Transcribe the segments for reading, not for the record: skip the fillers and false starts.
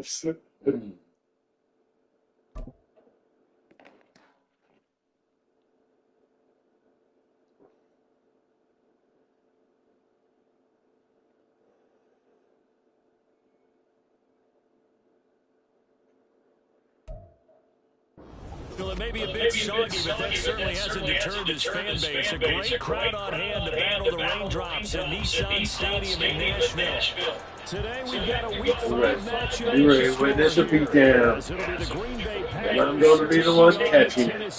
$5. Well, it may be a bit soggy, but that certainly hasn't deterred his fan base. A great crowd on hand to battle the raindrops at Nissan Stadium in Nashville. Today we've got a Week 5 matchup. You ready to win this or be down? And I'm going to be the one catching it.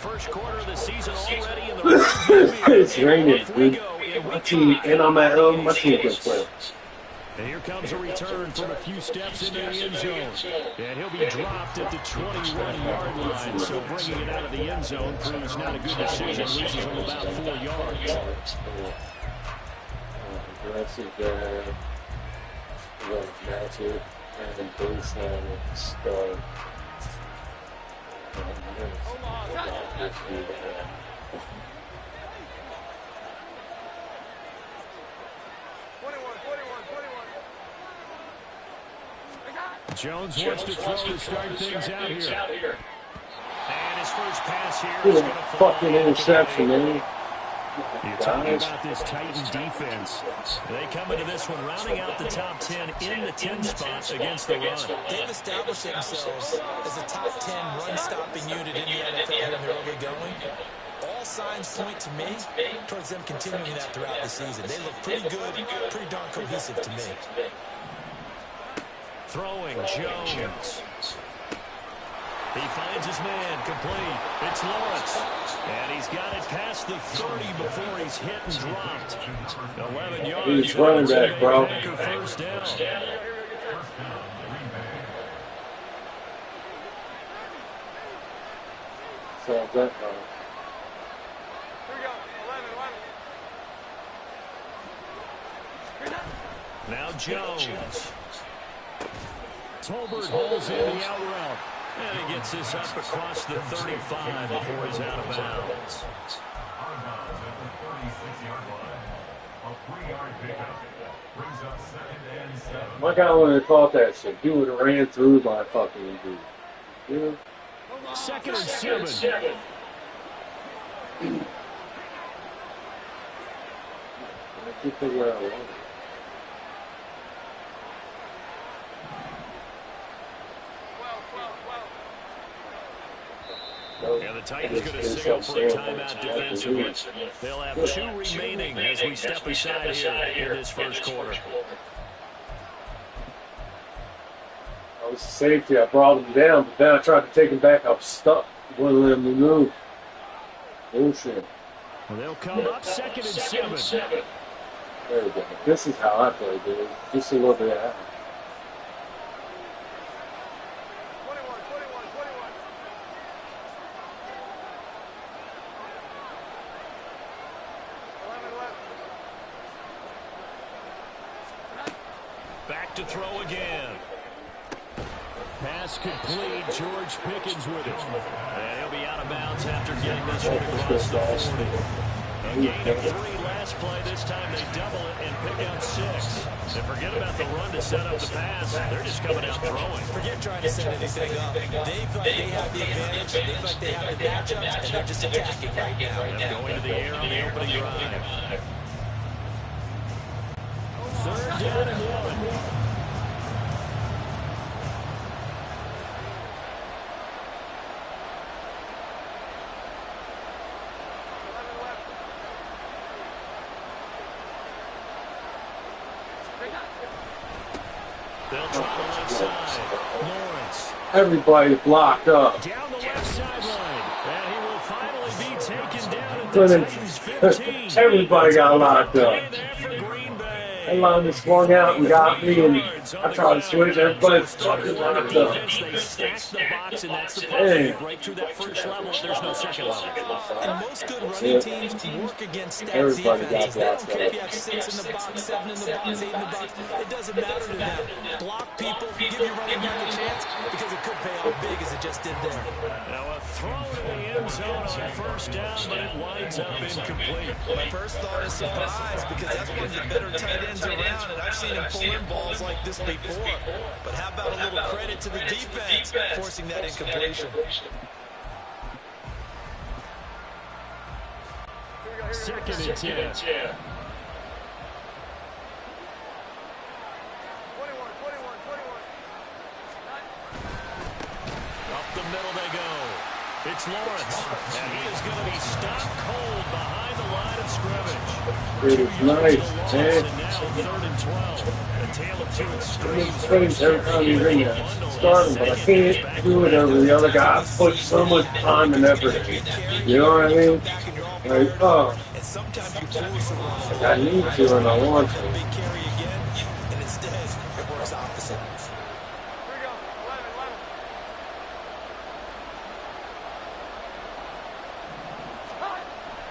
First quarter of the season already in the It's raining, dude. My team, and I'm at home, my team can play. And here comes a return from a few steps into the end zone. And he'll be dropped at the 21-yard line. So bringing it out of the end zone proves not a good decision. Loses him about 4 yards. Aggressive there. Match it. And baseline and start. Jones wants to throw to start things out here. And his first pass here is going to fall. Fucking interception, man. You're talking about this Titan defense. They come into this one rounding out the top 10 in the 10 spot against the run. They've established themselves as a top 10 run-stopping unit in the NFL, and they're only going. All signs point to me towards them continuing that throughout the season. They look pretty good, pretty darn cohesive to me. Throwing Jones. He finds his man complete. It's Lawrence. And he's got it past the 30 before he's hit and dropped. 11 yards. He's running back, bro. First down. So that, now Jones. Tolbert holds in the out route. And he gets this up across the 35 before he's out of bounds. my guy wouldn't have caught that shit. He would have ran through my fucking dude. You know? 2nd and 7. I can't figure out why. Yeah, the Titans going to signal for a timeout defensively. They'll have 2 remaining as we step aside here in this first quarter. I was safety. I brought him down, but then I tried to take him back. I was stuck. Wouldn't let me move. Bullshit. Well, they'll come up 2nd and 7. There we go. This is how I play, dude. Just a little bit of that. Back to throw again. Pass complete. George Pickens with it. And he'll be out of bounds after getting this one across the 40. A gain of 3 last play. This time they double it and pick up 6. And forget about the run to set up the pass. They're just coming out throwing. Forget trying to set anything up. They feel like they have the advantage. They feel like they have the matchups, and they're just attacking right now. They're going to the air on the opening drive. 3rd down and 1. They'll try the left side. Lawrence. Everybody's blocked up. Down the left sideline. And he will finally be taken down at the Titans 15. Everybody got locked up. There for Green Bay. That line just swung out and got me, and I tried to switch. Everybody's fucking lined up. They stack the box, and that's the problem. You break through that first level, there's no second level. And most good running teams work against stacked defenses. They don't care if you have 6 in the box, 7 in the box, 8 in the box. It doesn't matter to them. Block people, give your running back a chance, because it could pay off big as it just did there. Now a throw in the end zone on first down, but it winds up incomplete. My first thought is surprise, because that's one of the better tight ends around, and I've seen him pull in balls like this before. But how about a little credit to the defense forcing that incompletion? Second and 10. Up the middle they go. It's Lawrence, and he is going to be stopped cold behind the line of scrimmage. Dude, nice, man. And now 3rd and 12. A tale of two extremes. Strange every time you ring that. Starting, but I can't do it over the other guy. I put so much time and effort. You know what I mean? Like, oh, like I need to and I want to. Big carry again, and instead it works opposite.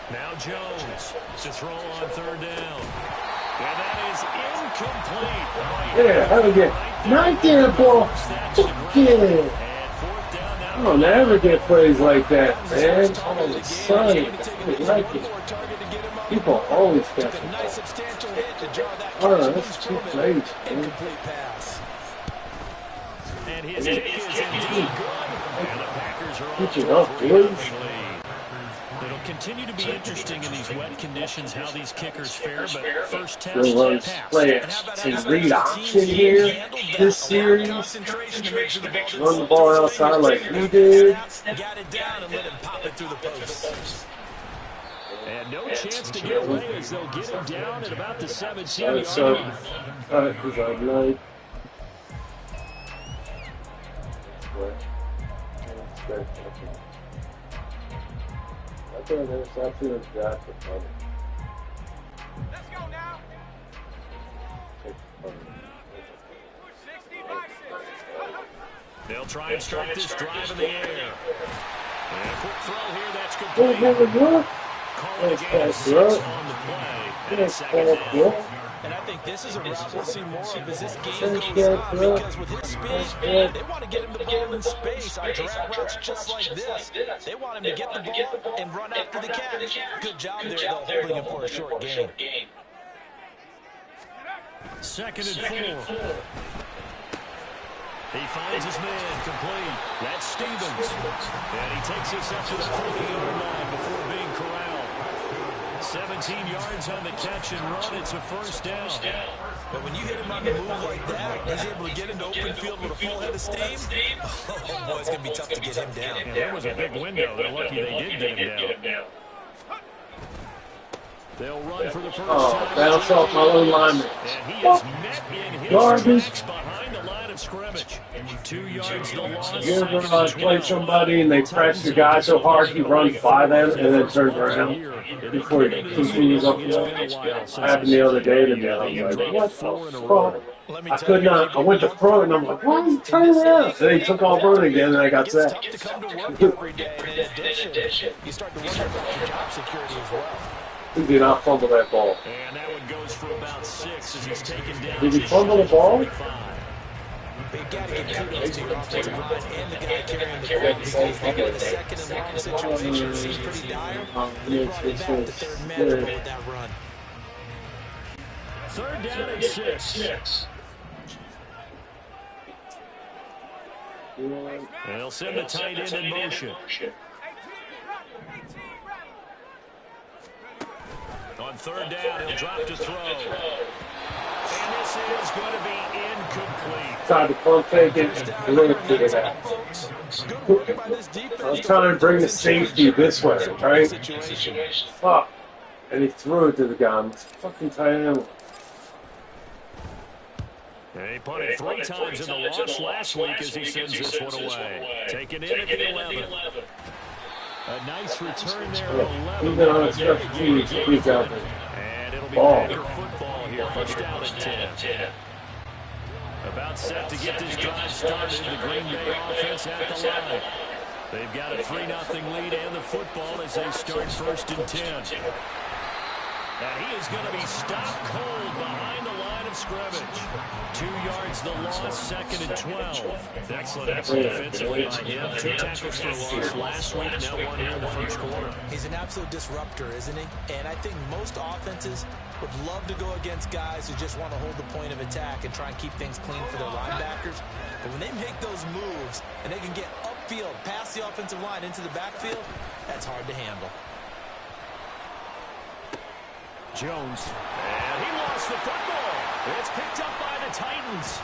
Now Jones to throw on 3rd down. And that is incomplete. Yeah, how do we get right there, ball? Yeah. I don't ever get plays like that, man. All of a sudden, I like it. People always catch it. Oh, that's 2 plays, man. And his kick is indeed good. And the Packers are Keep it up, dude. It'll continue to be interesting in these wet conditions how these kickers fare, but first test We'll play some read option here this series. Run the ball outside like we did. Got it down and let him pop it through the post. And no chance to get away as they'll get him down at about the 17-yard So, line. because I like. Let's go now. They'll try and start this drive in the air. And a quick throw here, that's What? complete. Calling Nice a gain of pass, 6 bro. on the play. And it's second down. And I think this is a route we'll see more of as this game Nice goes pass, on, bro. because with his speed, Nice pass. they want to get him the ball in space on drag routes just like this. They want him to get the ball and run after the catch. Good job there, though, holding him for a short gain. 2nd and 4. He finds his man complete. That's Stevens. And he takes us up to the 40-yard line before being corralled. 17 yards on the catch and run. It's a first down. But when you hit him on the move like that, he's able to get into open field with a full head of steam. Oh, boy, it's going to be tough to get him down. And there was a big window. They're lucky they did get him down. They'll run for the first time. Bounce off my little lineman. And he is met in his Garbage. tracks behind the line of scrimmage. 2 yards the loss. You ever play somebody and they press the guy so hard he runs by them and then turns around before he continues up the field? Happened the other day to me. I was like, what the fuck? I could not. I went to throw it and I'm like, why did he turn around? And then he took off running again and I got It's sacked. tough to come to work every day, and in addition, you start to wonder about your job security as well. He did not fumble that ball. And that one goes for about 6 as he's taken down. Did he fumble the ball? But you got to give kudos to your offensive line and the guy carrying the ball, because they get in a 2nd and long situation. It seems pretty dire. They brought it back to 3rd manageable with that run. 3rd down and 6. And they'll send the tight end in motion. On 3rd down, he'll drop to throw. And this is going to be incomplete. Tried to pump fake it and really figured it out. I was trying to bring the safety this way, right? Fuck. And he threw it to the guy. I'm fucking tight end. And he punted 3 times in the loss last week as he sends this one away. Taken in at the 11. A nice return there at 11. Even on a special teams, he's out there. And it'll be Ball. Packer football here First down at 10. About set to get this drive started. The Green Bay offense at the line. They've got a 3-0 lead and the football as they start 1st and 10. And he is going to be stopped cold behind the line of scrimmage. 2 yards the loss, 2nd and 12. Excellent effort defensively by him. 2 tackles for loss last week, now 1 here in the first quarter. He's an absolute disruptor, isn't he? And I think most offenses would love to go against guys who just want to hold the point of attack and try and keep things clean for their linebackers. But when they make those moves and they can get upfield, past the offensive line into the backfield, that's hard to handle. Jones, and he lost the football. It's picked up by the Titans.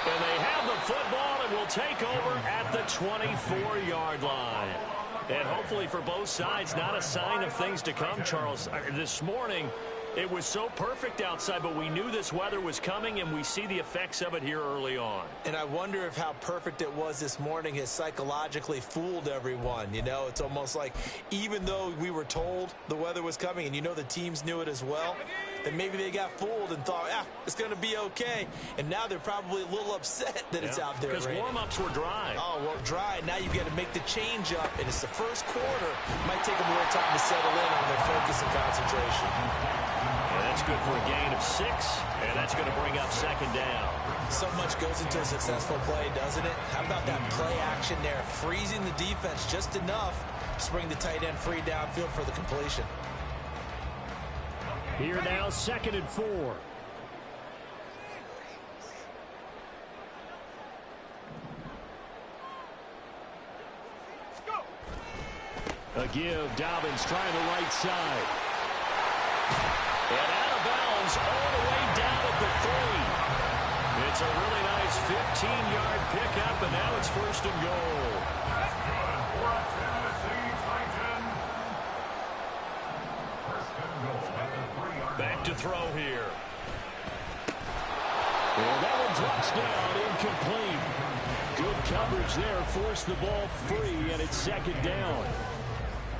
And they have the football and will take over at the 24-yard line. And hopefully for both sides, not a sign of things to come, Charles. This morning, it was so perfect outside, but we knew this weather was coming, and we see the effects of it here early on. And I wonder if how perfect it was this morning has psychologically fooled everyone. You know, it's almost like even though we were told the weather was coming, and you know the teams knew it as well, then maybe they got fooled and thought, it's going to be okay. And now they're probably a little upset that it's out there. Because warm-ups were dry. Oh, well, dry. Now you've got to make the change up, and it's the first quarter. Might take them more time to settle in on their focus and concentration. And that's good for a gain of 6, and that's going to bring up 2nd down. So much goes into a successful play, doesn't it? How about that play action there, freezing the defense just enough to bring the tight end free downfield for the completion. Here now, 2nd and 4. A give, Dobbins trying the right side. And out of bounds all the way down at the 3. It's a really nice 15-yard pickup, and now it's 1st and goal. Back to throw here. And that one drops down, incomplete. Good coverage there, forced the ball free, and it's 2nd down.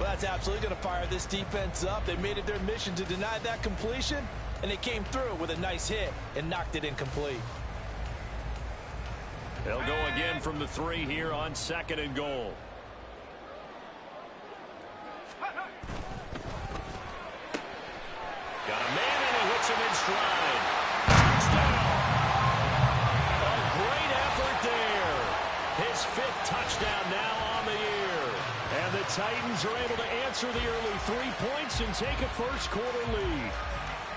Well, that's absolutely going to fire this defense up. They made it their mission to deny that completion, and they came through with a nice hit and knocked it incomplete. They'll go again from the 3 here on 2nd and goal. Got a man, and he hits him in stride. Touchdown! A great effort there. His 5th touchdown now on the year. And the Titans are able to answer the early 3 points and take a first quarter lead.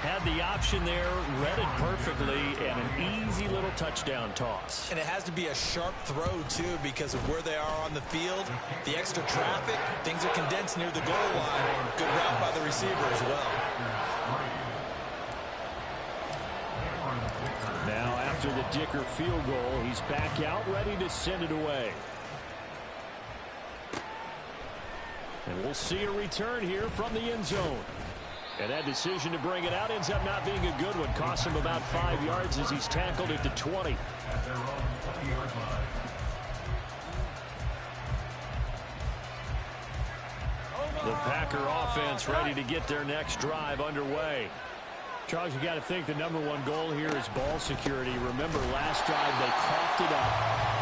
Had the option there, read it perfectly, and an easy little touchdown toss. And it has to be a sharp throw, too, because of where they are on the field. The extra traffic, things are condensed near the goal line. Good route by the receiver as well. Now, after the Dicker field goal, he's back out, ready to send it away. And we'll see a return here from the end zone. And that decision to bring it out ends up not being a good one. Costs him about 5 yards as he's tackled at the 20. The Packer offense ready to get their next drive underway. Charles, you got to think the #1 goal here is ball security. Remember, last drive they coughed it up,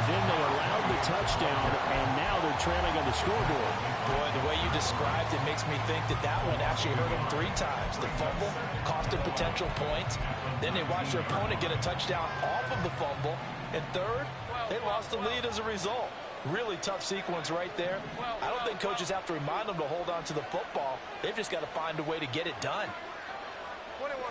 then they allowed the touchdown, and now they're trailing on the scoreboard. Boy, the way you described it makes me think that that one actually hurt them 3 times. The fumble cost them potential points. Then they watched their opponent get a touchdown off of the fumble. And third, they lost the lead as a result. Really tough sequence right there. I don't think coaches have to remind them to hold on to the football. They've just got to find a way to get it done. 21.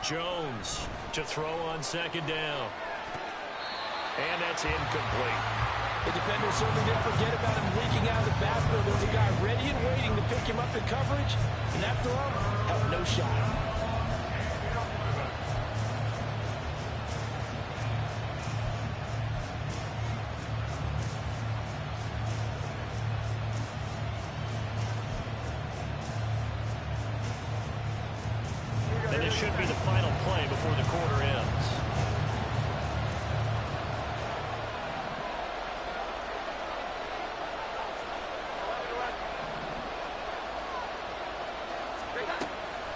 Jones to throw on 2nd down. And that's incomplete. The defender certainly didn't forget about him leaking out of the backfield. There's a guy ready and waiting to pick him up in coverage. And that throw had no shot. And this should be the final play before the quarter ends.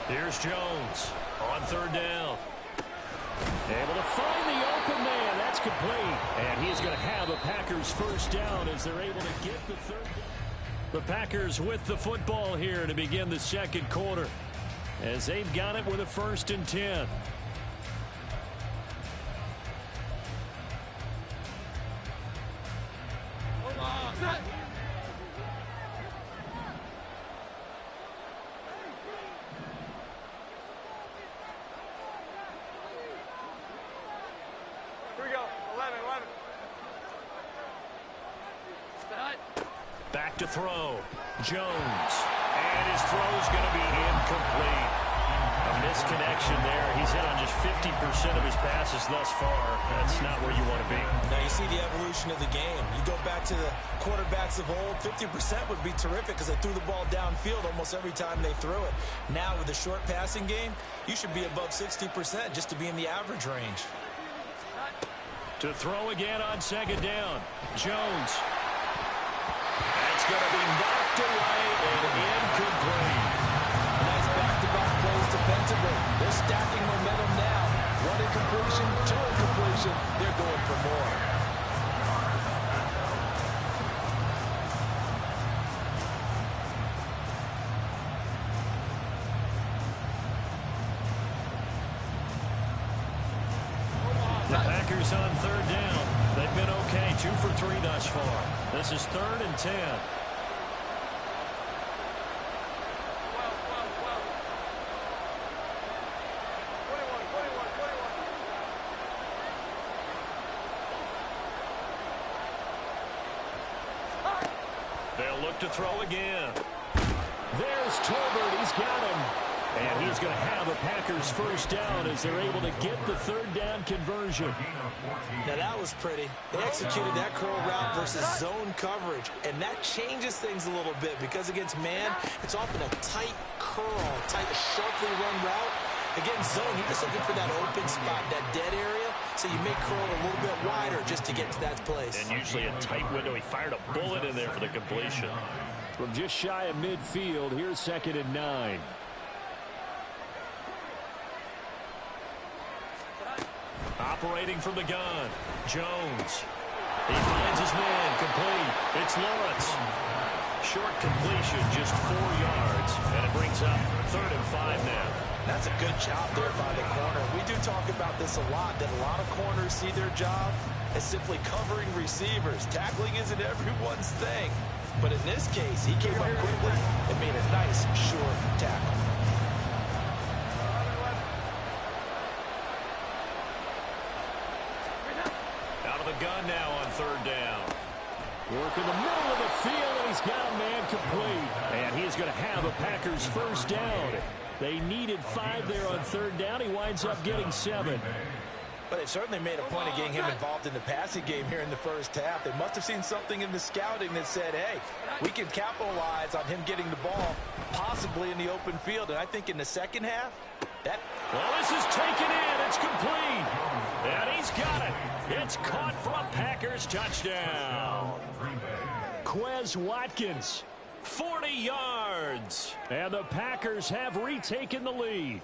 Here's Jones on third down. Able to find the open man. That's complete. And he's going to have a Packers first down as they're able to get the third down. The Packers with the football here to begin the second quarter as they've got it with a 1st and 10. Back to throw. Jones. And his throw's going to be incomplete. A misconnection there. He's hit on just 50% of his passes thus far. That's not where you want to be. Now you see the evolution of the game. You go back to the quarterbacks of old, 50% would be terrific because they threw the ball downfield almost every time they threw it. Now with the short passing game, you should be above 60% just to be in the average range. To throw again on 2nd down. Jones. That's going to be knocked away and incomplete. Nice back-to-back plays defensively. They're stacking momentum now. One incompletion, 2 incompletion. They're going for more. The Packers on 3rd down. They've been okay, 2 for 3 thus far. This is 3rd and 10. They'll look to throw again. There's Tolbert. He's got him. And he's going to have a Packers first down as they're able to get the 3rd down conversion. Now that was pretty. They executed that curl route versus zone coverage, and that changes things a little bit because against man, it's often a tight curl, tight, sharply run route. Against zone, you're just looking for that open spot, that dead area, so you make curl a little bit wider just to get to that place. And usually a tight window. He fired a bullet in there for the completion. From just shy of midfield, here's 2nd and 9. Operating from the gun, Jones. He finds his man, complete. It's Lawrence. Short completion, just 4 yards, and it brings up 3rd and 5 now. That's a good job there by the corner. We do talk about this a lot, that a lot of corners see their job as simply covering receivers. Tackling isn't everyone's thing. But in this case, he came up quickly and made a nice, short tackle. Out of the gun now on 3rd down. Work in the middle of the field, and he's got a man complete. And he's going to have a Packers first down. They needed 5 there on 3rd down. He winds up getting 7. But it certainly made a point of getting him involved in the passing game here in the first half. They must have seen something in the scouting that said, hey, we can capitalize on him getting the ball, possibly in the open field. And I think in the second half, that... Well, this is taken in. It's complete. And he's got it. It's caught for a Packers touchdown. Quez Watkins, 40 yards. And the Packers have retaken the lead.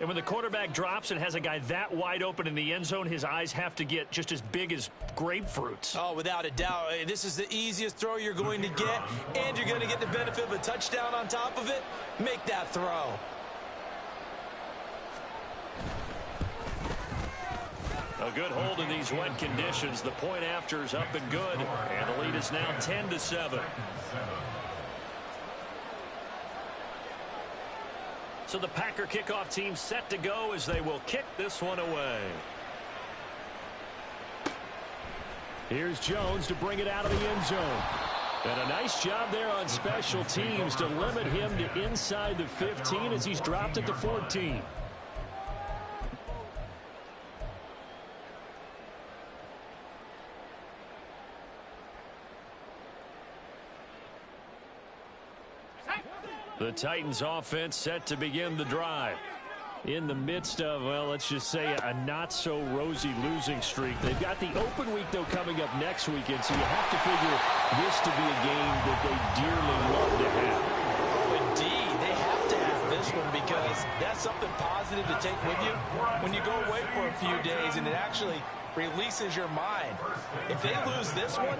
And when the quarterback drops and has a guy that wide open in the end zone, his eyes have to get just as big as grapefruits. Oh, without a doubt. This is the easiest throw you're going to get, and you're going to get the benefit of a touchdown on top of it. Make that throw. A good hold in these wet conditions. The point after is up and good, and the lead is now 10-7. So the Packer kickoff team set to go as they will kick this one away. Here's Jones to bring it out of the end zone. And a nice job there on special teams to limit him to inside the 15 as he's dropped it to 14. The Titans offense set to begin the drive. In the midst of, well, let's just say a not-so-rosy losing streak. They've got the open week, though, coming up next weekend, so you have to figure this to be a game that they dearly love to have. Oh, indeed. They have to have this one because that's something positive to take with you when you go away for a few days, and it actually releases your mind. If they lose this one,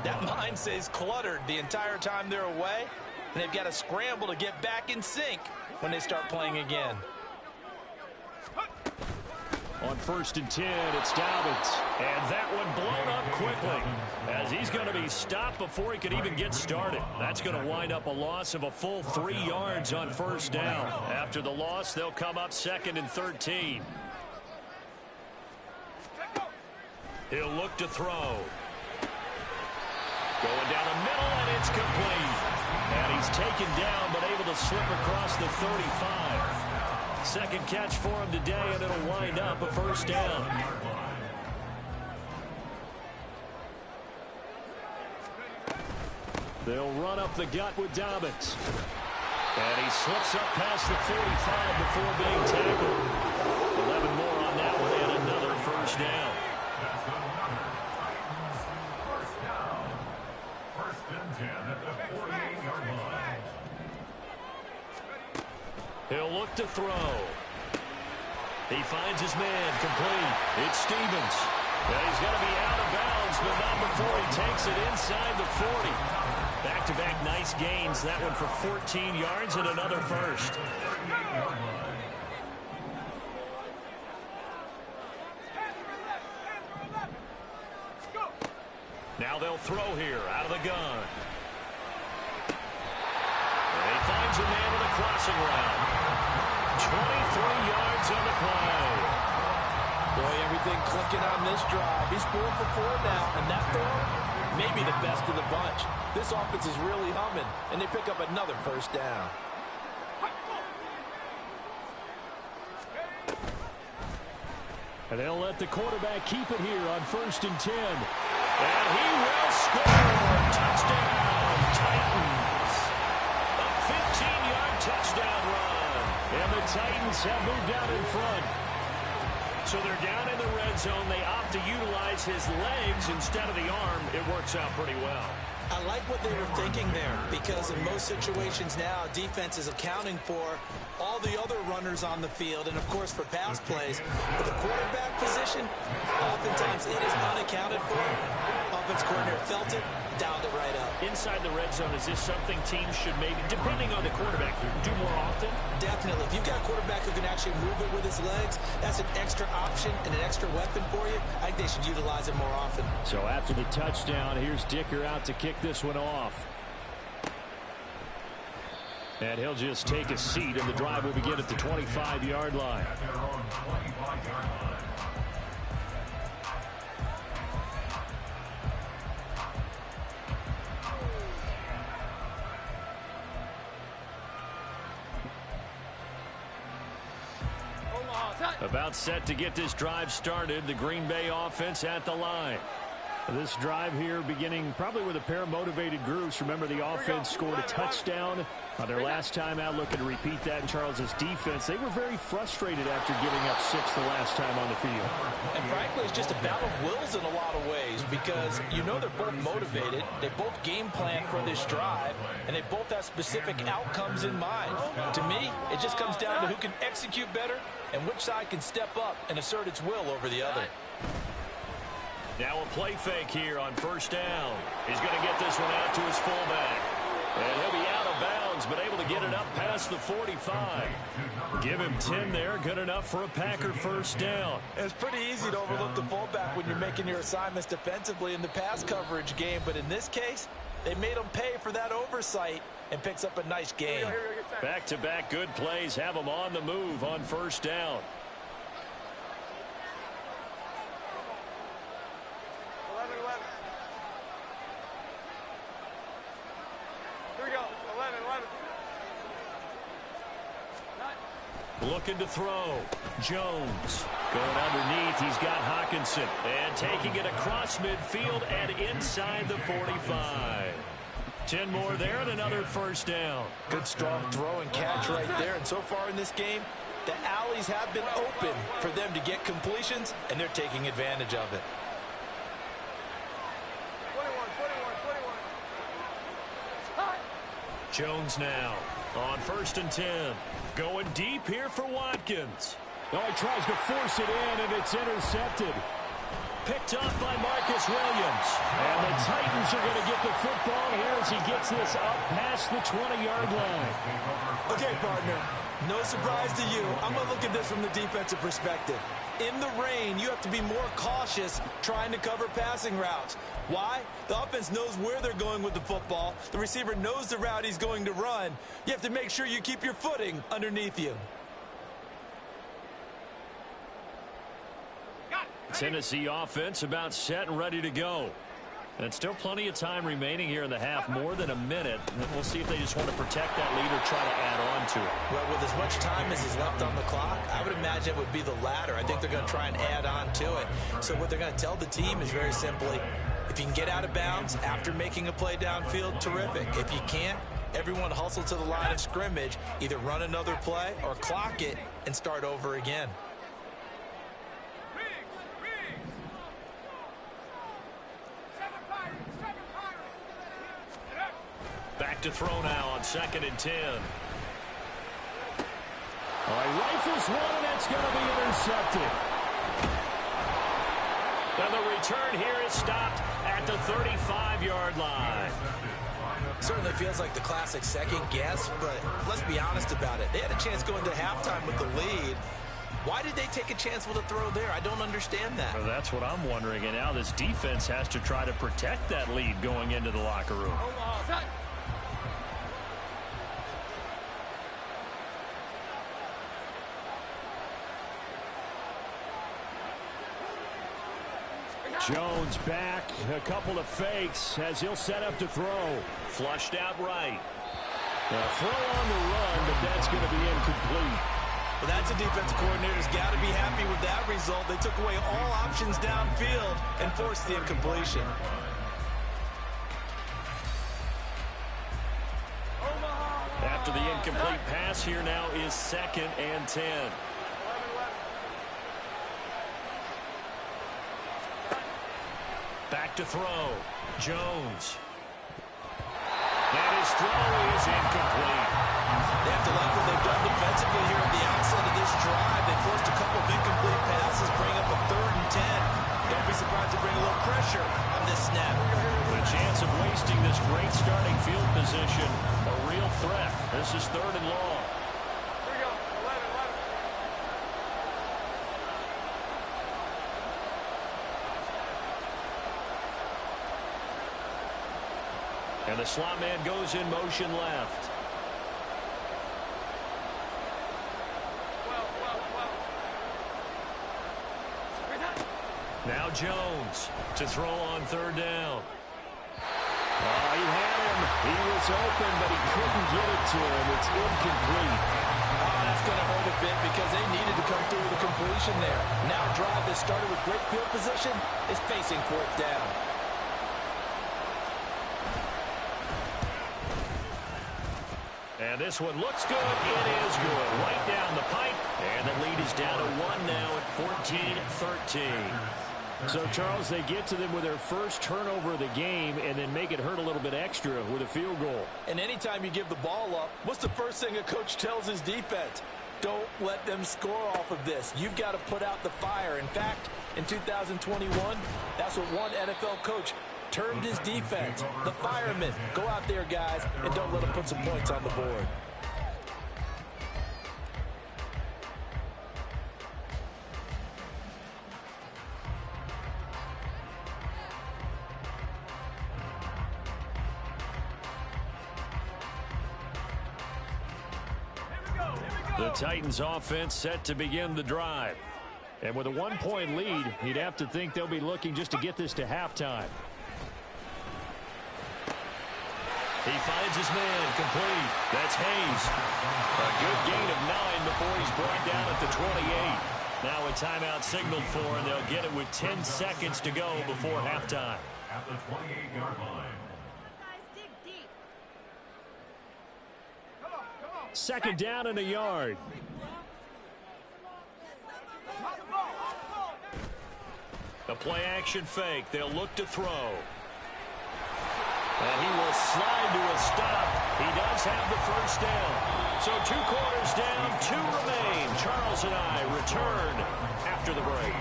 that mind stays cluttered the entire time they're away, and they've got to scramble to get back in sync when they start playing again. On 1st and 10, it's Dobbins. And that one blown up quickly as he's going to be stopped before he could even get started. That's going to wind up a loss of a full 3 yards on 1st down. After the loss, they'll come up 2nd and 13. He'll look to throw. Going down the middle, and it's complete. And he's taken down, but able to slip across the 35. Second catch for him today, and it'll wind up a 1st down. They'll run up the gut with Dobbins. And he slips up past the 45 before being tackled. 11 more on that one, and another 1st down. He'll look to throw. He finds his man complete. It's Stevens. And he's going to be out of bounds, but not before he takes it inside the 40. Back-to-back nice gains. That one for 14 yards and another 1st. Now they'll throw here out of the gun. And he finds a man with a crossing route. 23 yards on the play. Boy, everything clicking on this drive. He's 4 for 4 now, and that throw may be the best of the bunch. This offense is really humming, and they pick up another 1st down. And they'll let the quarterback keep it here on 1st and 10. And he will score. Touchdown, Titans. A 15-yard touchdown run. And the Titans have moved out in front. So they're down in the red zone. They opt to utilize his legs instead of the arm. It works out pretty well. I like what they were thinking there, because in most situations now, defense is accounting for all the other runners on the field and, of course, for pass plays. But the quarterback position, oftentimes it is unaccounted for. Offense coordinator felt it, dialed it right up. Inside the red zone, is this something teams should maybe, depending on the quarterback, do more often? Definitely. If you've got a quarterback who can actually move it with his legs, that's an extra option and an extra weapon for you. I think they should utilize it more often. So after the touchdown, here's Dicker out to kick this one off. And he'll just take a seat, and the drive will begin at the 25-yard line. About set to get this drive started. The Green Bay offense at the line. This drive here beginning probably with a pair of motivated groups. Remember, the offense scored a touchdown on their last time out. Looking to repeat that in Charles's defense. They were very frustrated after giving up 6 the last time on the field. And frankly, it's just a battle of wills in a lot of ways, because you know they're both motivated. They both game plan for this drive, and they both have specific outcomes in mind. To me, it just comes down to who can execute better and which side can step up and assert its will over the other. Now a play fake here on 1st down. He's going to get this one out to his fullback. And he'll be out of bounds, but able to get it up past the 45. Give him 10 there. Good enough for a Packer 1st down. It's pretty easy to overlook the fullback when you're making your assignments defensively in the pass coverage game. But in this case, they made him pay for that oversight and picks up a nice gain. Back-to-back good plays have him on the move on 1st down. 11. Here we go. 11. Looking to throw. Jones going underneath. He's got Hockenson. And taking it across midfield and inside the 45. 10 more there and another 1st down. Good strong throw and catch right there. And so far in this game, the alleys have been open for them to get completions, and they're taking advantage of it. 21. Jones now On 1st and 10. Going deep here for Watkins. Oh, he tries to force it in, and it's intercepted. Picked off by Marcus Williams. And the Titans are going to get the football here as he gets this up past the 20-yard line. Okay, partner, no surprise to you. I'm going to look at this from the defensive perspective. In the rain, you have to be more cautious trying to cover passing routes. Why? The offense knows where they're going with the football. The receiver knows the route he's going to run. You have to make sure you keep your footing underneath you. Tennessee offense about set and ready to go. And still plenty of time remaining here in the half, more than a minute. And we'll see if they just want to protect that lead or try to add on to it. Well, with as much time as is left on the clock, I would imagine it would be the latter. I think they're going to try and add on to it. So what they're going to tell the team is very simply, if you can get out of bounds after making a play downfield, terrific. If you can't, everyone hustle to the line of scrimmage, either run another play or clock it and start over again. Back to throw now on 2nd and 10. All right, rifles one, and that's going to be intercepted. And the return here is stopped at the 35-yard line. Certainly feels like the classic second guess, but let's be honest about it. They had a chance going to halftime with the lead. Why did they take a chance with a throw there? I don't understand that. Well, that's what I'm wondering. And now this defense has to try to protect that lead going into the locker room. Jones back, a couple of fakes as he'll set up to throw. Flushed out right. Throw on the run, but that's going to be incomplete. Well, that's a defensive coordinator's got to be happy with that result. They took away all options downfield and forced the incompletion. After the incomplete pass, here now is 2nd and 10. Back to throw. Jones. And his throw is incomplete. They have to like what they've done defensively here at the outset of this drive. They forced a couple of incomplete passes, bring up a 3rd and 10. Don't be surprised to bring a little pressure on this snap. The chance of wasting this great starting field position, a real threat. This is 3rd and long. And the slot man goes in motion left. Now Jones to throw on 3rd down. He had him. He was open, but he couldn't get it to him. It's incomplete. That's going to hurt a bit because they needed to come through with a completion there. Now a drive that started with great field position is facing 4th down. And this one looks good. It is good. Right down the pipe. And the lead is down to 1 now at 14-13. So, Charles, they get to them with their first turnover of the game and then make it hurt a little bit extra with a field goal. And anytime you give the ball up, what's the first thing a coach tells his defense? Don't let them score off of this. You've got to put out the fire. In fact, in 2021, that's what one NFL coach termed his defense. The firemen. Go out there, guys, and don't let them put some points on the board. The Titans offense set to begin the drive. And with a 1-point lead, you'd have to think they'll be looking just to get this to halftime. He finds his man complete. That's Hayes. A good gain of 9 before he's brought down at the 28. Now a timeout signaled for, and they'll get it with 10 seconds to go before halftime. At the 28-yard line. 2nd down and a yard. A play-action fake. They'll look to throw. And he will slide to a stop He does have the first down. So 2 quarters down, 2 remain. Charles and I return after the break.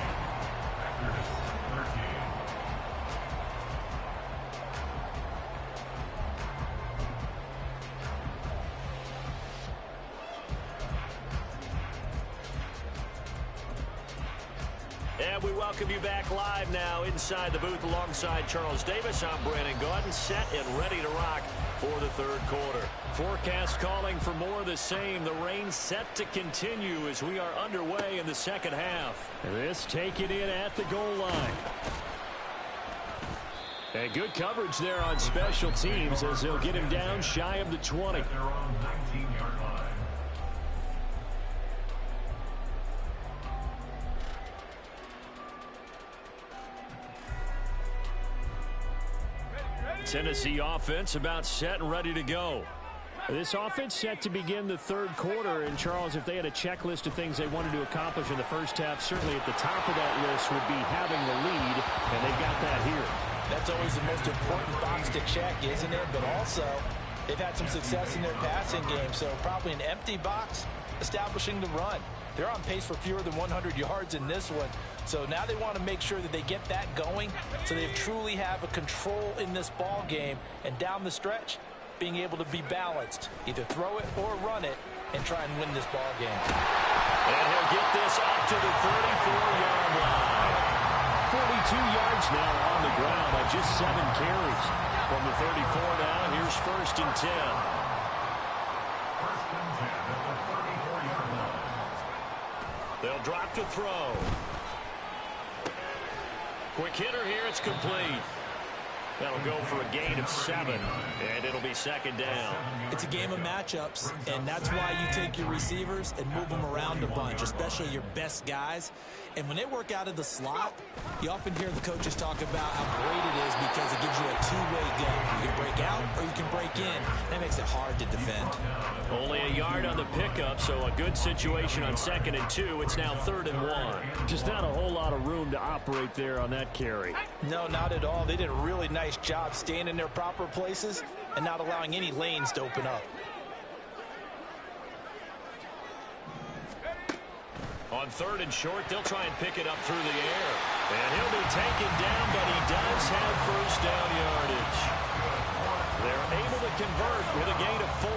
And we welcome you back live now inside the booth alongside Charles Davis. I'm Brandon Gaudin, set and ready to rock for the third quarter. Forecast calling for more of the same. The rain set to continue as we are underway in the second half. This taken in at the goal line. And good coverage there on special teams as they'll get him down shy of the 20. They're on 19-yard line. Tennessee offense about set and ready to go. This offense set to begin the third quarter. And, Charles, if they had a checklist of things they wanted to accomplish in the first half, certainly at the top of that list would be having the lead, and they've got that here. That's always the most important box to check, isn't it? But also, they've had some success in their passing game, so probably an empty box establishing the run. They're on pace for fewer than 100 yards in this one. So now they want to make sure that they get that going so they truly have a control in this ball game. And down the stretch, being able to be balanced, either throw it or run it, and try and win this ball game. And he'll get this up to the 34-yard line. 42 yards now on the ground by just 7 carries. From the 34 now, here's 1st and 10. 1st and 10 at the 34-yard line. They'll drop to throw. Quick hitter here, it's complete. That'll go for a gain of 7, and it'll be 2nd down. It's a game of matchups, and that's why you take your receivers and move them around a bunch, especially your best guys. And when they work out of the slot, you often hear the coaches talk about how great it is because it gives you a two-way go. You can break out or you can break in. That makes it hard to defend. Only a yard on the pickup, so a good situation on 2nd and 2. It's now 3rd and 1. Just not a whole lot of room to operate there on that carry. No, not at all. They did a really nice job staying in their proper places and not allowing any lanes to open up. On 3rd and short, they'll try and pick it up through the air. And he'll be taken down, but he does have 1st down yardage. They're able to convert with a gain of 4.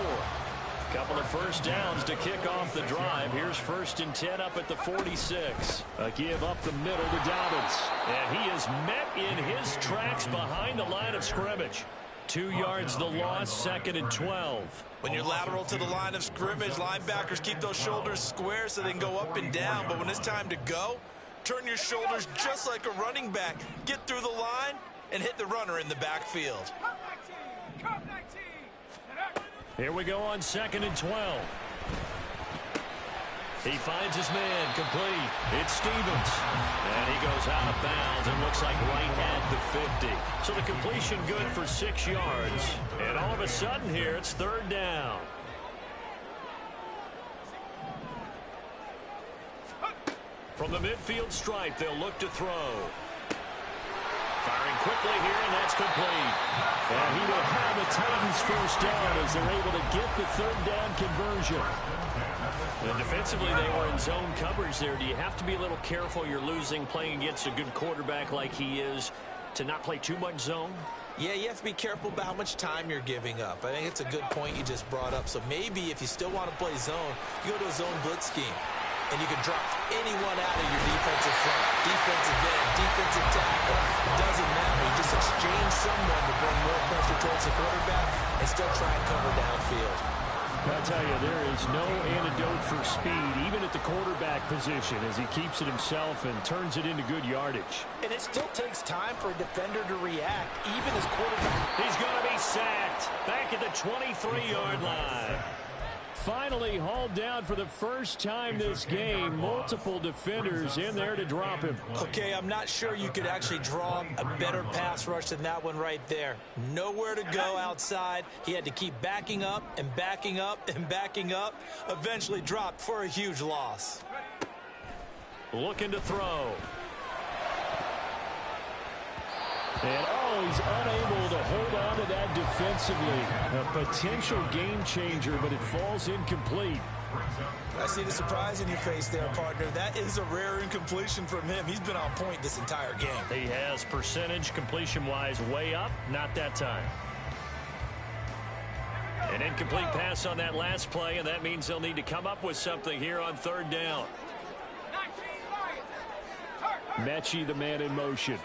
Couple of 1st downs to kick off the drive. Here's 1st and 10 up at the 46. A give up the middle to Dobbins. And he is met in his tracks behind the line of scrimmage. 2 yards the loss, 2nd and 12. When you're lateral to the line of scrimmage, linebackers keep those shoulders square so they can go up and down. But when it's time to go, turn your shoulders just like a running back. Get through the line and hit the runner in the backfield. Here we go on 2nd and 12. He finds his man complete. It's Stevens. And he goes out of bounds and looks like right at the 50. So the completion good for 6 yards. And all of a sudden here, it's 3rd down. From the midfield stripe, they'll look to throw. Firing quickly here, and that's complete. And he will have the Titans 1st down as they're able to get the 3rd down conversion. And defensively, they were in zone coverage there. Do you have to be a little careful? You're losing, playing against a good quarterback like he is, to not play too much zone? Yeah, you have to be careful about how much time you're giving up. I think it's a good point you just brought up. So maybe if you still want to play zone, you go to a zone blitz scheme. And you can drop anyone out of your defensive front, defensive end, defensive tackle. It doesn't matter. You just exchange someone to bring more pressure towards the quarterback and still try and cover downfield. I'll tell you, there is no antidote for speed, even at the quarterback position, as he keeps it himself and turns it into good yardage. And it still takes time for a defender to react, even as quarterback. He's going to be sacked back at the 23-yard line. Finally hauled down for the first time this game. Multiple defenders in there to drop him. Okay, I'm not sure you could actually draw a better pass rush than that one right there. Nowhere to go outside. He had to keep backing up and backing up and backing up. Eventually dropped for a huge loss. Looking to throw. And he's unable to hold on to that offensively. A potential game changer, but it falls incomplete. I see the surprise in your face there, partner. That is a rare incompletion from him. He's been on point this entire game. He has percentage completion-wise way up, not that time. An incomplete pass on that last play, and that means they'll need to come up with something here on third down. Mechie, the man in motion.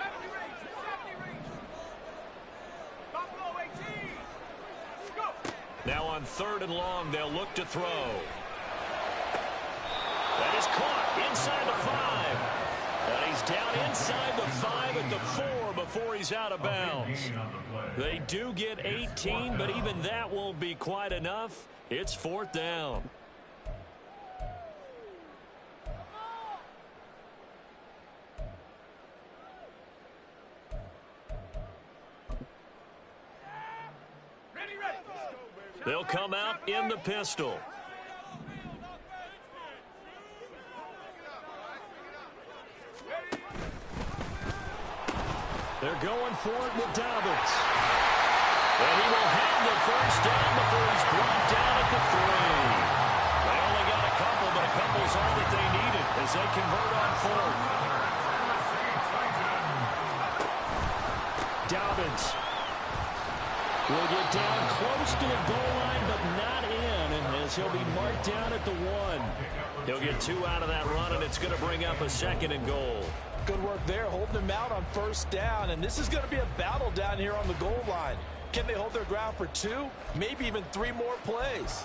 Now on third and long, they'll look to throw. That is caught inside the 5. And he's down inside the 5 at the 4 before he's out of bounds. They do get 18, but even that won't be quite enough. It's fourth down. They'll come out in the pistol. They're going for it with Dobbins. And he will have the first down before he's brought down at the 3. They only got a couple, but a couple's all that they needed as they convert on fourth. Dobbins will get down close to the goal line, but not in, as he'll be marked down at the 1. He'll get 2 out of that run, and it's going to bring up a second and goal. Good work there, holding them out on first down, and this is going to be a battle down here on the goal line. Can they hold their ground for 2, maybe even 3 more plays?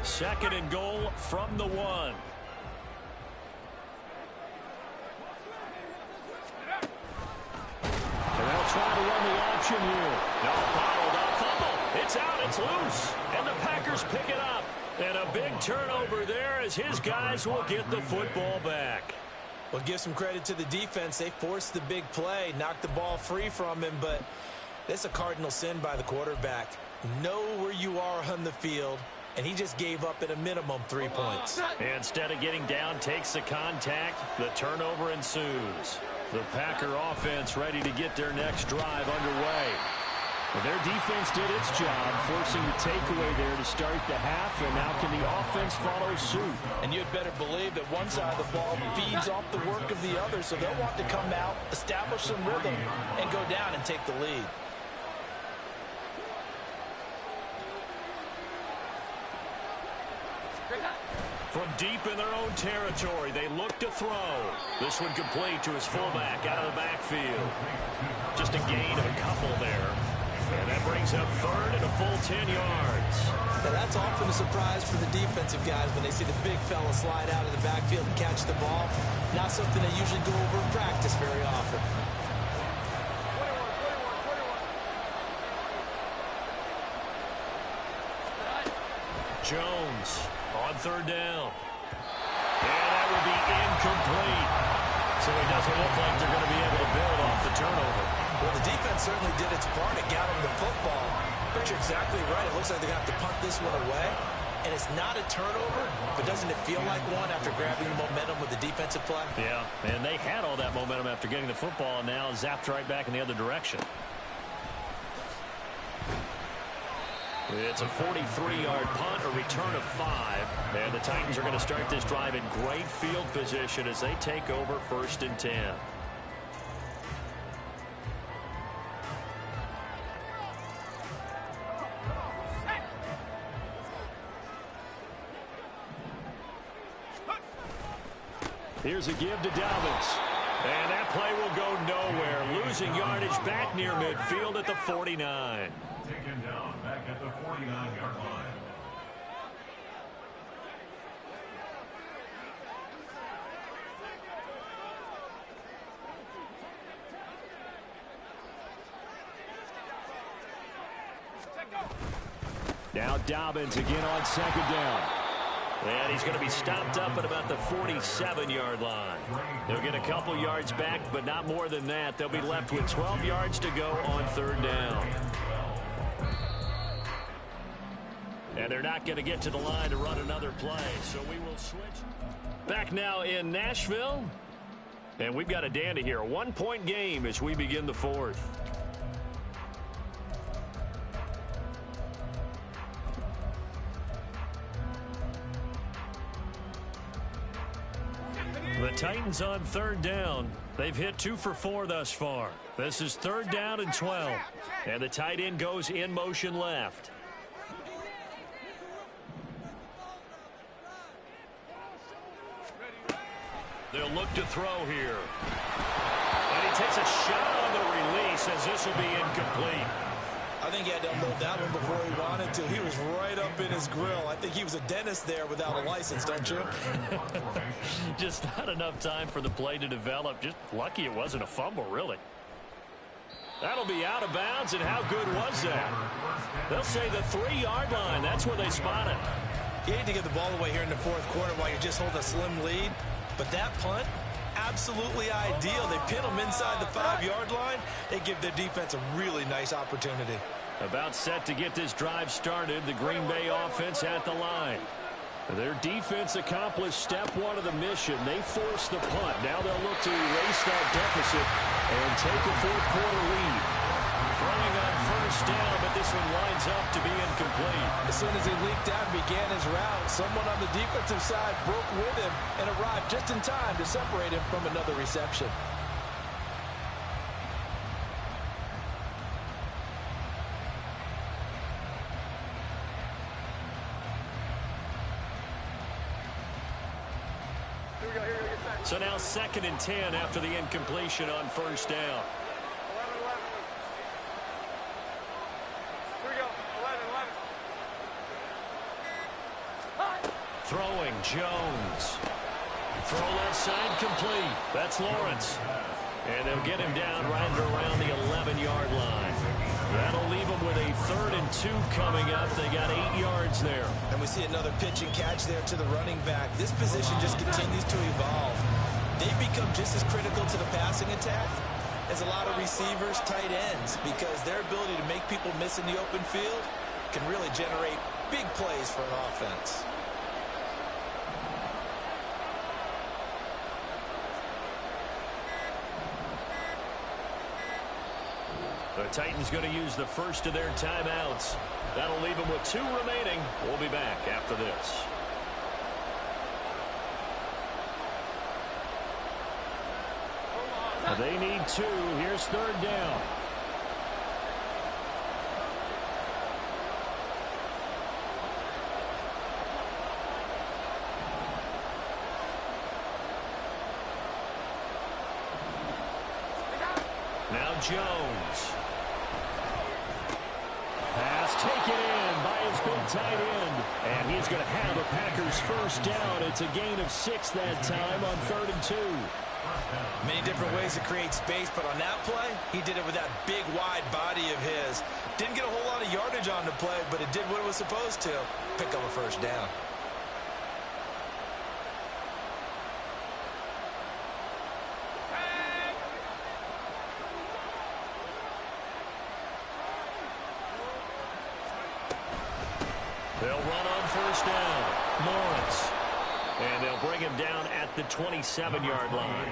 Second and goal from the 1. And they'll try to run the option here. No, bottled up, fumble. It's out, it's loose. And the Packers pick it up. And a big turnover there as his guys will get the football back. Well, give some credit to the defense. They forced the big play, knocked the ball free from him, but that's a cardinal sin by the quarterback. Know where you are on the field, and he just gave up at a minimum 3 points. Instead of getting down, takes the contact. The turnover ensues. The Packer offense ready to get their next drive underway. Their defense did its job, forcing the takeaway there to start the half, and now can the offense follow suit? And you'd better believe that one side of the ball feeds off the work of the other, so they'll want to come out, establish some rhythm, and go down and take the lead. From deep in their own territory, they look to throw. This one complete to his fullback out of the backfield. Just a gain of a couple there. And that brings up third and a full 10 yards. Now that's often a surprise for the defensive guys when they see the big fella slide out of the backfield and catch the ball. Not something they usually go over in practice very often. Jones on third down. And that will be incomplete. So it doesn't look like they're going to be able to build off the turnover. Well, the defense certainly did its part. It got him the football. But you're exactly right. It looks like they're going to have to punt this one away. And it's not a turnover, but doesn't it feel like one after grabbing the momentum with the defensive play? Yeah, and they had all that momentum after getting the football, and now zapped right back in the other direction. It's a 43-yard punt, a return of 5. And the Titans are going to start this drive in great field position as they take over first and 10. Here's a give to Dobbins. And that play will go nowhere. Losing yardage back near midfield at the 49. Taken down back at the 49-yard line. Now Dobbins again on second down. And he's going to be stopped up at about the 47-yard line. They'll get a couple yards back, but not more than that. They'll be left with 12 yards to go on third down. And they're not going to get to the line to run another play, so we will switch. Back now in Nashville, and we've got a dandy here. A 1-point game as we begin the fourth. The Titans on third down. They've hit 2 for 4 thus far. This is 3rd down and 12. And the tight end goes in motion left. They'll look to throw here. And he takes a shot on the release as this will be incomplete. I think he had to unload that one before he wanted to. He was right up in his grill. I think he was a dentist there without a license, don't you? Just not enough time for the play to develop. Just lucky it wasn't a fumble, really. That'll be out of bounds, and how good was that? They'll say the 3-yard line. That's where they spot it. You hate to get the ball away here in the fourth quarter while you're just holding a slim lead. But that punt, absolutely ideal. They pin them inside the 5-yard line. They give their defense a really nice opportunity. About set to get this drive started. The Green Bay offense at the line. Their defense accomplished step 1 of the mission. They forced the punt. Now they'll look to erase that deficit and take a fourth quarter lead. Throwing on first down, but this one lines up to be incomplete. As soon as he leaked out and began his route, someone on the defensive side broke with him and arrived just in time to separate him from another reception. So now 2nd and 10 after the incompletion on first down. Throwing, Jones. Throw left side complete. That's Lawrence. And they'll get him down right around the 11-yard line. That'll leave them with a 3rd and 2 coming up. They got 8 yards there. And we see another pitch and catch there to the running back. This position just continues to evolve. They become just as critical to the passing attack as a lot of receivers, tight ends, because their ability to make people miss in the open field can really generate big plays for an offense. The Titans going to use the first of their timeouts. That'll leave them with 2 remaining. We'll be back after this. They need 2. Here's 3rd down. Now Jones. Pass taken in by his big tight end. And he's going to have a Packers first down. It's a gain of 6 that time on 3rd and 2. Many different ways to create space, but on that play, he did it with that big, wide body of his. Didn't get a whole lot of yardage on the play, but it did what it was supposed to. Pick up a first down. They'll run on first down. Lawrence. And they'll bring him down at the 27-yard line.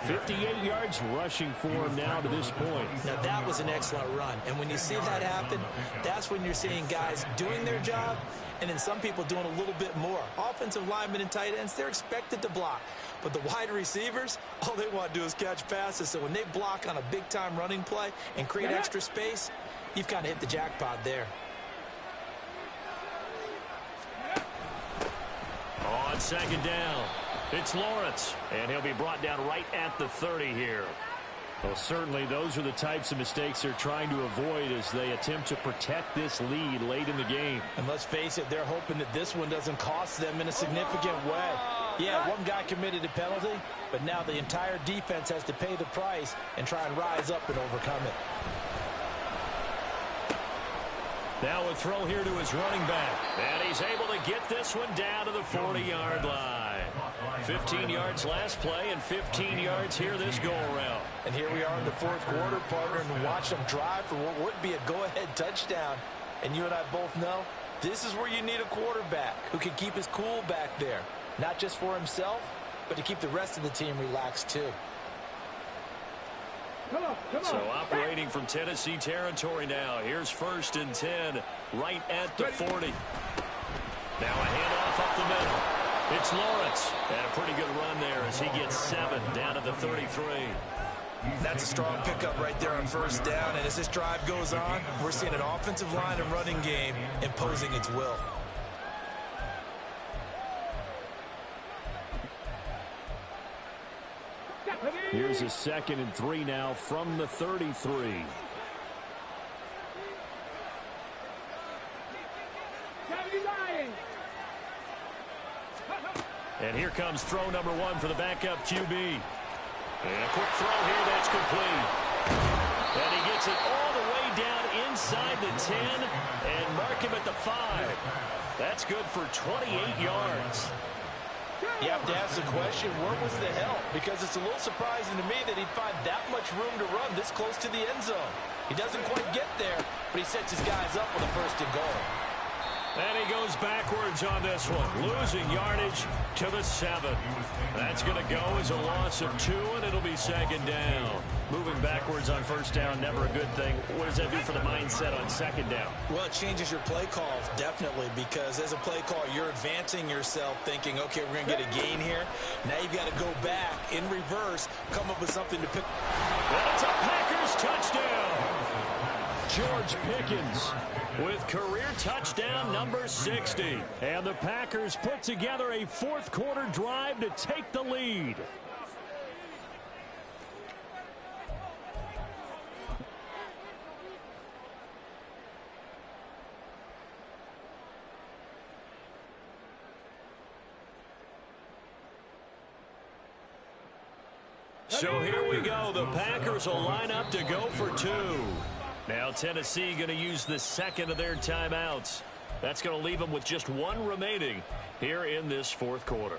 58 yards rushing for him now to this point. Now, that was an excellent run. And when you see that happen, that's when you're seeing guys doing their job and then some people doing a little bit more. Offensive linemen and tight ends, they're expected to block. But the wide receivers, all they want to do is catch passes. So when they block on a big-time running play and create extra space, you've kind of hit the jackpot there. On 2nd down, it's Lawrence, and he'll be brought down right at the 30 here. Well, certainly those are the types of mistakes they're trying to avoid as they attempt to protect this lead late in the game. And let's face it, they're hoping that this one doesn't cost them in a significant way. Yeah, one guy committed a penalty, but now the entire defense has to pay the price and try and rise up and overcome it. Now a throw here to his running back. And he's able to get this one down to the 40-yard line. 15 yards last play and 15 yards here this go-around. And here we are in the fourth quarter, partner, and watch them drive for what would be a go-ahead touchdown. And you and I both know This is where you need a quarterback who can keep his cool back there. Not just for himself, but to keep the rest of the team relaxed too. So operating from Tennessee territory now. Here's 1st and 10 right at the 40. Now a handoff up the middle. It's Lawrence. And a pretty good run there as he gets 7 down to the 33. That's a strong pickup right there on 1st down. And as this drive goes on, we're seeing an offensive line and running game imposing its will. Here's a 2nd and 3 now from the 33. And here comes throw number 1 for the backup QB. And a quick throw here that's complete. And he gets it all the way down inside the 10 and mark him at the 5. That's good for 28 yards. You have to ask the question, where was the help? Because it's a little surprising to me that he'd find that much room to run this close to the end zone. He doesn't quite get there, but he sets his guys up with a 1st and goal. And he goes backwards on this one, losing yardage to the 7. That's going to go as a loss of 2, and it'll be 2nd down. Moving backwards on 1st down, never a good thing. What does that do for the mindset on 2nd down? Well, it changes your play call, definitely, because as a play call, you're advancing yourself thinking, okay, we're going to get a gain here. Now you've got to go back in reverse, come up with something to pick. Well, it's a Packers touchdown. George Pickens with career touchdown number 60. And the Packers put together a 4th quarter drive to take the lead. So here we go. The Packers will line up to go for 2. Now Tennessee going to use the 2nd of their timeouts. That's going to leave them with just 1 remaining here in this 4th quarter.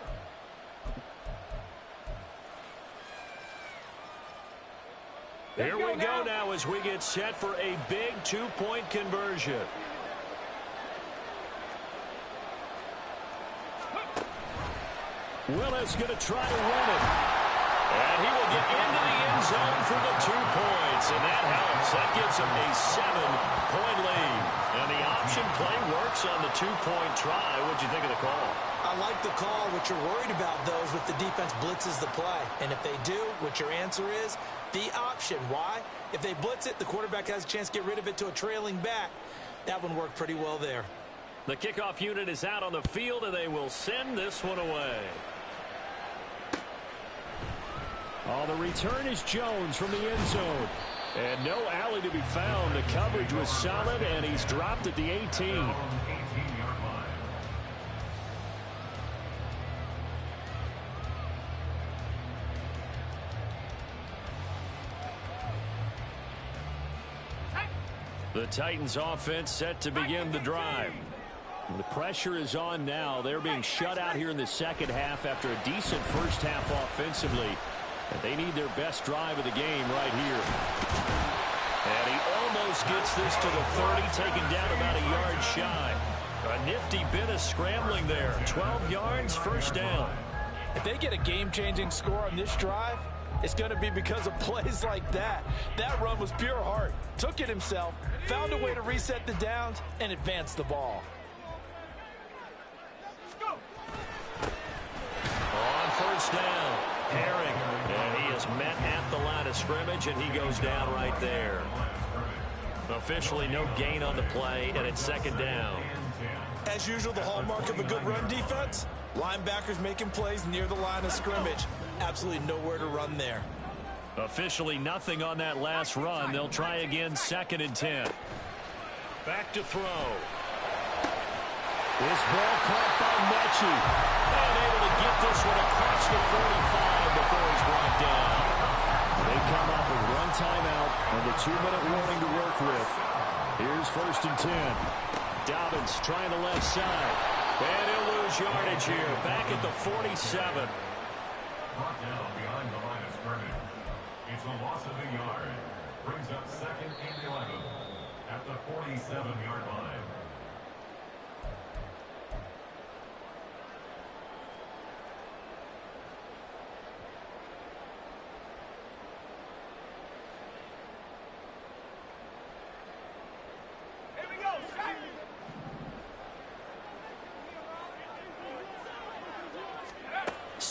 Here we go now as we get set for a big 2-point conversion. Willis going to try to run it. And he will get into the end zone for the 2 points. And that helps. That gives him a 7-point lead. And the option play works on the 2-point try. What'd you think of the call? I like the call. What you're worried about, though, is if the defense blitzes the play. And if they do, what your answer is, the option. Why? If they blitz it, the quarterback has a chance to get rid of it to a trailing back. That one worked pretty well there. The kickoff unit is out on the field, and they will send this one away. Oh, the return is Jones from the end zone. And no alley to be found. The coverage was solid, and he's dropped at the 18. The Titans offense set to begin the drive. The pressure is on now. They're being shut out here in the 2nd half after a decent 1st half offensively. And they need their best drive of the game right here. And he almost gets this to the 30, taken down about a yard shy. A nifty bit of scrambling there. 12 yards, 1st down. If they get a game-changing score on this drive, it's going to be because of plays like that. That run was pure heart. Took it himself, found a way to reset the downs, and advance the ball. On 1st down, Herring. And he is met at the line of scrimmage, and he goes down right there. Officially no gain on the play, and it's 2nd down. As usual, the hallmark of a good run defense, linebackers making plays near the line of scrimmage. Absolutely nowhere to run there. Officially nothing on that last run. They'll try again, 2nd and 10. Back to throw. This ball caught by Mechie. Unable to get this one across the 45 before he's brought down. They come up with 1 timeout and a 2-minute warning to work with. Here's 1st and 10. Dobbins trying the left side. And he'll lose yardage here. Back at the 47. Brought down behind the line of scrimmage. It's a loss of a yard. Brings up 2nd and 11 at the 47-yard line.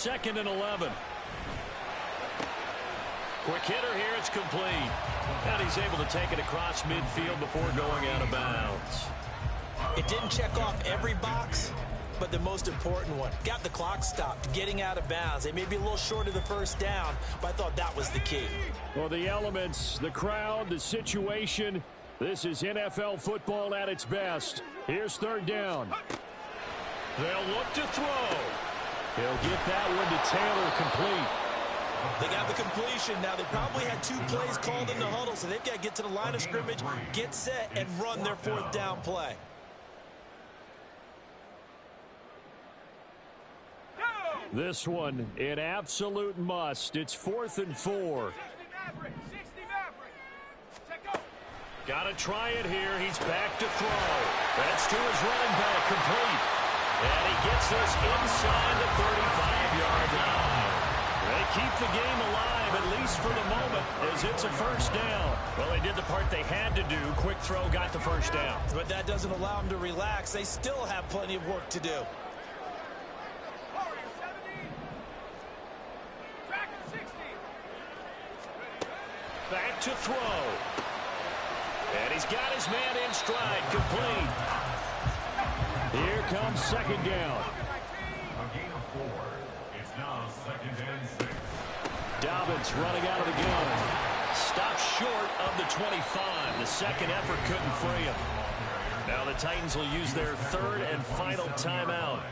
2nd and 11. Quick hitter here. It's complete. And he's able to take it across midfield before going out of bounds. It didn't check off every box, but the most important one. Got the clock stopped, getting out of bounds. They may be a little short of the first down, but I thought that was the key. Well, the elements, the crowd, the situation, this is NFL football at its best. Here's 3rd down. They'll look to throw. He'll get that one to Taylor, complete. They got the completion. Now, they probably had 2 plays called in the huddle, so they've got to get to the line of scrimmage, get set, and run their 4th down play. This one, an absolute must. It's 4th and 4. Got to try it here. He's back to throw. That's to his running back, complete. And he gets this inside the 35-yard line. They keep the game alive, at least for the moment, as it's a 1st down. Well, they did the part they had to do. Quick throw got the 1st down. But that doesn't allow them to relax. They still have plenty of work to do. Back to throw. And he's got his man in stride, complete. Here comes 2nd down. A gain of 4. It's now 2nd and 6. Dobbins running out of the gun. Stopped short of the 25. The second effort couldn't free him. Now the Titans will use their 3rd and final timeout,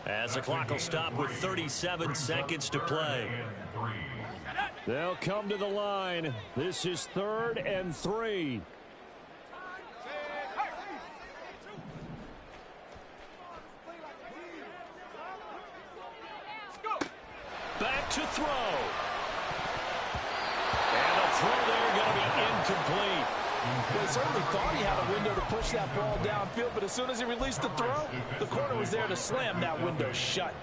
as the clock will stop with 37 seconds to play. They'll come to the line. This is 3rd and 3. Back to throw. And a throw there going to be incomplete. They certainly thought he had a window to push that ball downfield, but as soon as he released the throw, the corner was there to slam that window shut.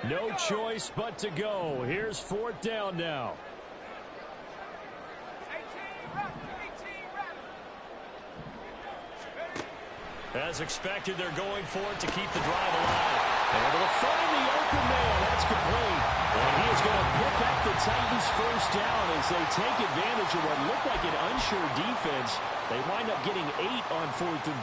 No choice but to go. Here's 4th down now. As expected, they're going for it to keep the drive alive. Able to find the open man. That's complete. And he is going to pick up the Titans' 1st down as they take advantage of what looked like an unsure defense. They wind up getting 8 on 4th and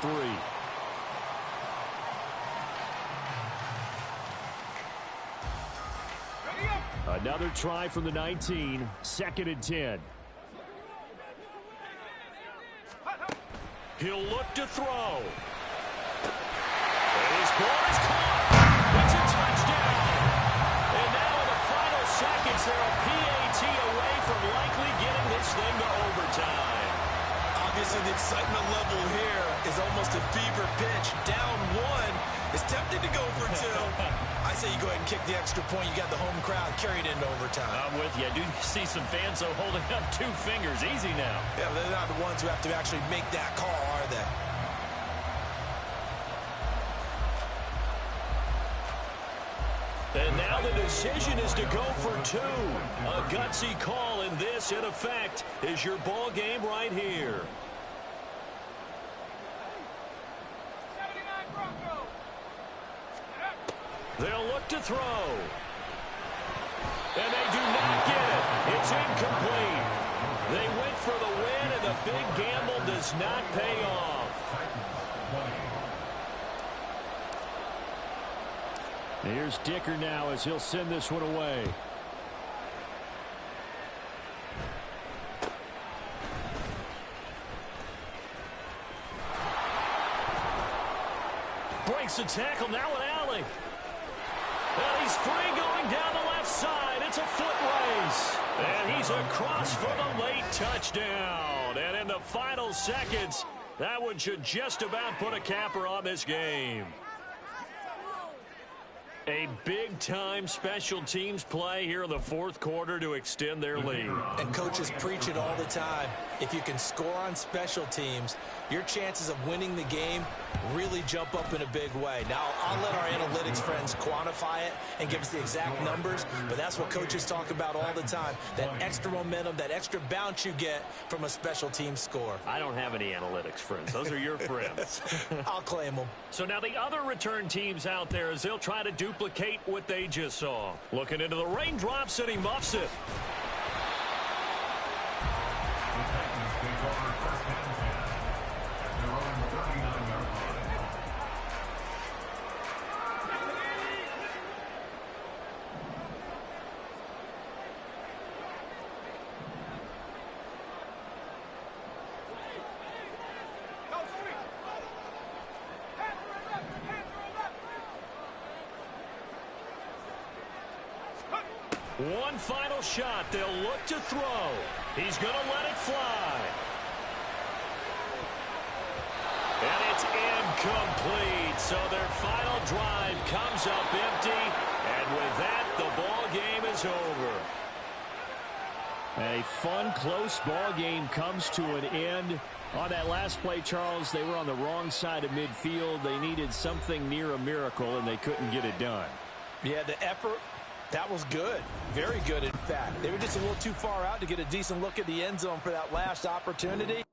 3. Another try from the 19, 2nd and 10. He'll look to throw. And his ball is caught. It's a touchdown. And now in the final seconds, they're a PAT away from likely getting this thing to overtime. Obviously, the excitement level here is almost a fever pitch. Down 1 is tempted to go for 2. I say you go ahead and kick the extra point. You got the home crowd carried into overtime. I'm with you. I do see some fans, though, holding up 2 fingers. Easy now. Yeah, they're not the ones who have to actually make that call, are they? And now the decision is to go for 2. A gutsy call, and this, in effect, is your ball game right here. They'll look to throw. And they do not get it. It's incomplete. They went for the win, and the big gamble does not pay off. Here's Dicker now as he'll send this one away. Breaks the tackle, now an alley. And he's free going down the left side. It's a foot race. And he's across for the late touchdown. And in the final seconds, that one should just about put a capper on this game. A big-time special teams play here in the fourth quarter to extend their lead. And coaches preach it all the time. If you can score on special teams, your chances of winning the game really jump up in a big way. Now, I'll let our analytics friends quantify it and give us the exact numbers, but that's what coaches talk about all the time, that extra momentum, that extra bounce you get from a special team score. I don't have any analytics friends. Those are your friends. I'll claim them. So now the other return teams out there as they'll try to duplicate what they just saw. Looking into the raindrops, and he muffs it. One final shot. They'll look to throw. He's going to let it fly. And it's incomplete. So their final drive comes up empty. And with that, the ball game is over. A fun, close ball game comes to an end. On that last play, Charles, they were on the wrong side of midfield. They needed something near a miracle, and they couldn't get it done. Yeah, the effort, that was good. Very good, in fact. They were just a little too far out to get a decent look at the end zone for that last opportunity.